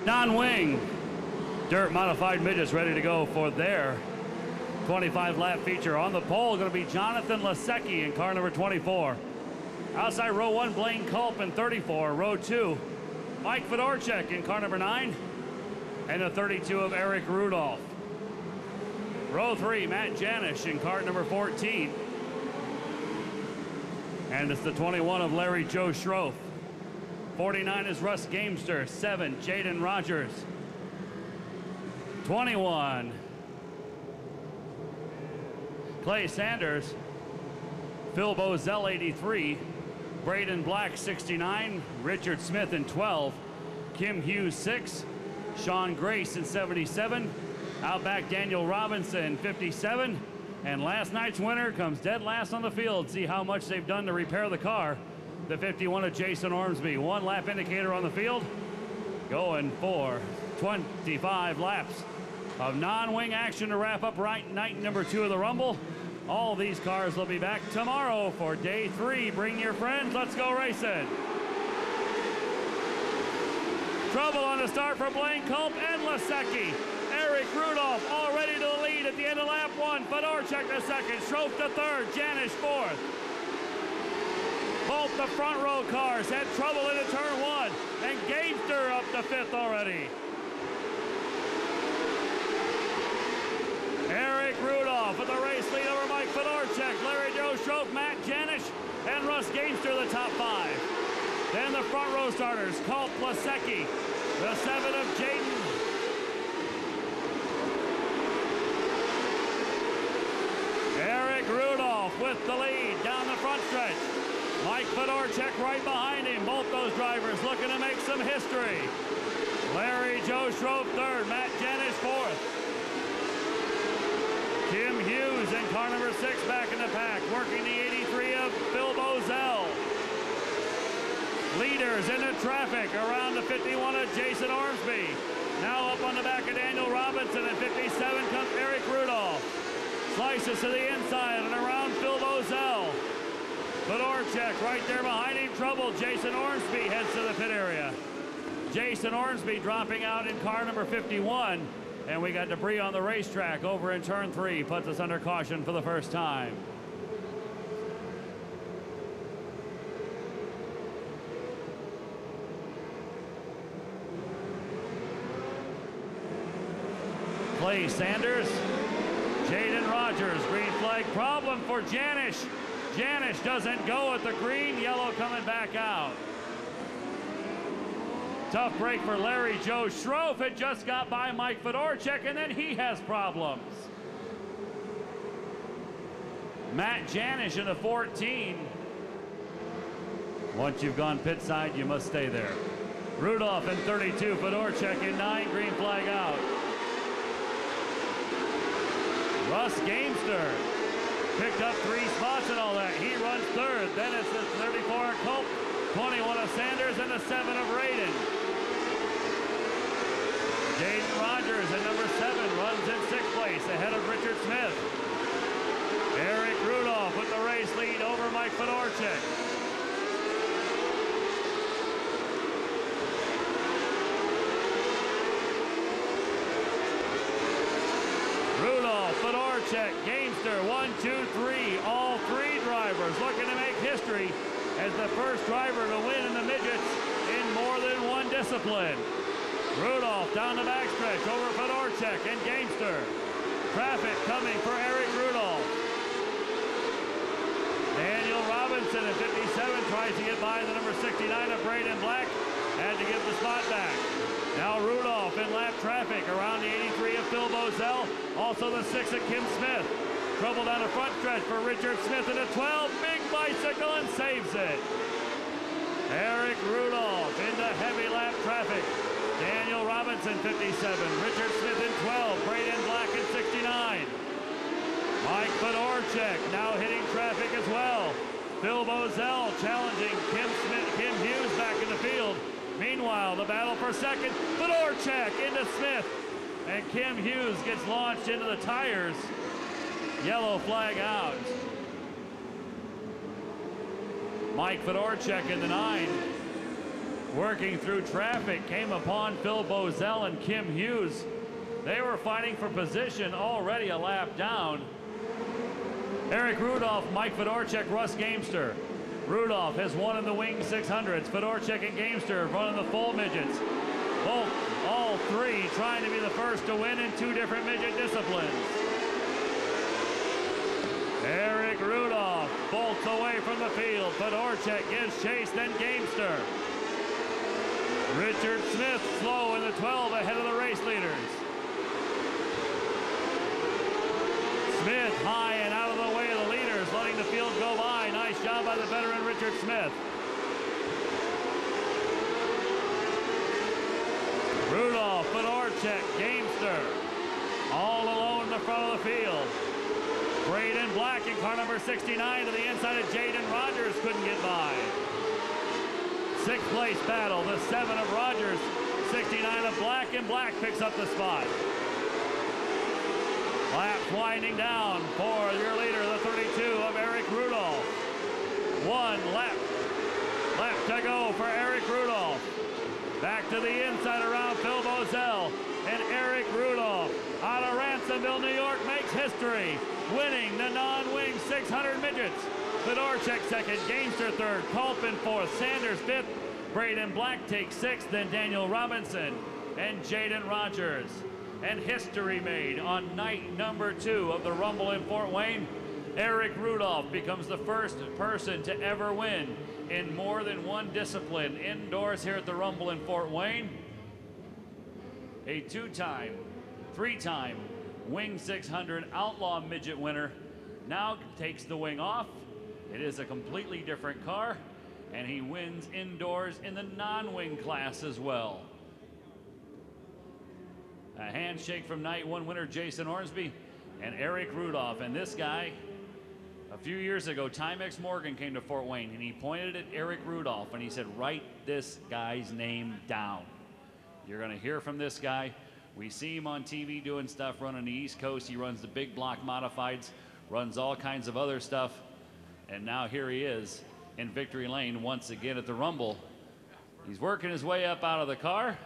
Non-wing dirt modified midgets ready to go for their 25 lap feature. On the pole going to be Jonathan Lasecki in car number 24. Outside row 1, Blaine Culp in 34. Row 2, Mike Fedorchak in car number 9. And the 32 of Eric Rudolph. Row 3, Matt Janisch in car number 14. And it's the 21 of Larry Joe Schroff. 49 is Russ Gamester. 7, Jaden Rogers. 21, Clay Sanders. Phil Bozell, 83. Braden Black, 69. Richard Smith in 12. Kim Hughes, 6. Sean Grace in 77. Outback Daniel Robinson, 57. And last night's winner comes dead last on the field. See how much they've done to repair the car. The 51 of Jason Ormsby. 1 lap indicator on the field. Going for 25 laps of non-wing action to wrap up night number 2 of the Rumble. All these cars will be back tomorrow for day 3. Bring your friends. Let's go racing. Trouble on the start for Blaine Culp and Lasecki. Eric Rudolph already to the lead at the end of lap 1. Fedorchak to second. Schroff to third. Janisch fourth. Both the front row cars had trouble into turn 1. And Gamester up to 5th already. Eric Rudolph with the race lead over Mike Fedorchak, Larry Joe Schroff, Matt Janisch, and Russ Gamester the top 5. Then the front row starters, Culp, Lasecki, the 7 of Jaden. Eric Rudolph with the lead down the front stretch. Mike Fedorchak right behind him. Both those drivers looking to make some history. Larry Joe Schroff third, Matt Janisch fourth. Kim Hughes in car number 6 back in the pack, working the 83 of Phil Bozell. Leaders in the traffic around the 51 of Jason Ormsby. Now up on the back of Daniel Robinson. At 57 comes Eric Rudolph. Slices to the inside and around Phil Bozell. Fedorchak right there behind him. Trouble. Jason Ormsby heads to the pit area. Jason Ormsby dropping out in car number 51. And we got debris on the racetrack over in turn 3. Puts us under caution for the first time. Clay Sanders, Jaden Rogers, green flag problem for Janisch. Janisch doesn't go at the green, yellow coming back out. Tough break for Larry Joe Schroff. It just got by Mike Fedorchak, and then he has problems. Matt Janisch in the 14. Once you've gone pit side, you must stay there. Rudolph in 32, Fedorchak in 9, green flag out. Russ Gamester picked up 3 spots and all that. He runs third. Then it's the 34 of Culp, 21 of Sanders, and the 7 of Radin. Jaden Rogers at number 7 runs in 6th place ahead of Richard Smith. Eric Rudolph with the race lead over Mike Fedorchak. Rudolph, Fedorchak, Gamester, 1, 2, 3. All 3 drivers looking to make history as the first driver to win in the midgets in more than one discipline. Rudolph down the backstretch over Fedorchak and Gamester. Traffic coming for Eric Rudolph. Daniel Robinson at 57 tries to get by the number 69 of Braden Black. Had to give the spot back. Now Rudolph in lap traffic around the 83 of Phil Bozell. Also the 6 of Kim Smith. Trouble down the front stretch for Richard Smith in the 12. Big bicycle and saves it. Eric Rudolph into heavy lap traffic. Daniel Robinson, 57. Richard Smith in 12. Braden Black in 69. Mike Fedorchak now hitting traffic as well. Phil Bozell challenging Kim Hughes back in the field. Meanwhile, the battle for second. Fedorchak into Smith. And Kim Hughes gets launched into the tires. Yellow flag out. Mike Fedorchak in the 9. working through traffic, came upon Phil Bozell and Kim Hughes. They were fighting for position already a lap down. Eric Rudolph, Mike Fedorchak, Russ Gamester. Rudolph has won in the wing 600s. Fedorchak and Gamester run in the full midgets. Both, all three trying to be the first to win in two different midget disciplines. Eric Rudolph bolts away from the field. Fedorchak gives chase, then Gamester. Richard Smith slow in the 12 ahead of the race leaders. Smith high and out of the way of the leaders, letting the field go by. Nice job by the veteran Richard Smith. Rudolph, Fedorchak, Gamester, all alone in the front of the field. Braden Black in car number 69 to the inside of Jaden Rogers, couldn't get by. Sixth place battle, the 7 of Rogers, 69 of Black, and Black picks up the spot. Laps winding down for your leader, the 32 of Eric Rudolph. 1 lap to go for Eric Rudolph. Back to the inside around Phil Bozell, and Eric Rudolph out of Ransomville, New York, makes history, winning the non-wing 600 midgets. Fedorchak second, Gamester third, Colpin fourth, Sanders fifth, Braden Black takes sixth, then Daniel Robinson and Jaden Rogers. And history made on night number 2 of the Rumble in Fort Wayne. Eric Rudolph becomes the first person to ever win in more than one discipline indoors here at the Rumble in Fort Wayne. A 2-time, 3-time Wing 600 Outlaw Midget winner now takes the wing off. It is a completely different car, and he wins indoors in the non-wing class as well. A handshake from night 1 winner Jason Ormsby and Eric Rudolph. And this guy, a few years ago, Timex Morgan came to Fort Wayne and he pointed at Eric Rudolph and he said, write this guy's name down. You're gonna hear from this guy. We see him on TV doing stuff, running the East Coast. He runs the big block modifieds, runs all kinds of other stuff. And now here he is in victory lane once again at the Rumble. He's working his way up out of the car.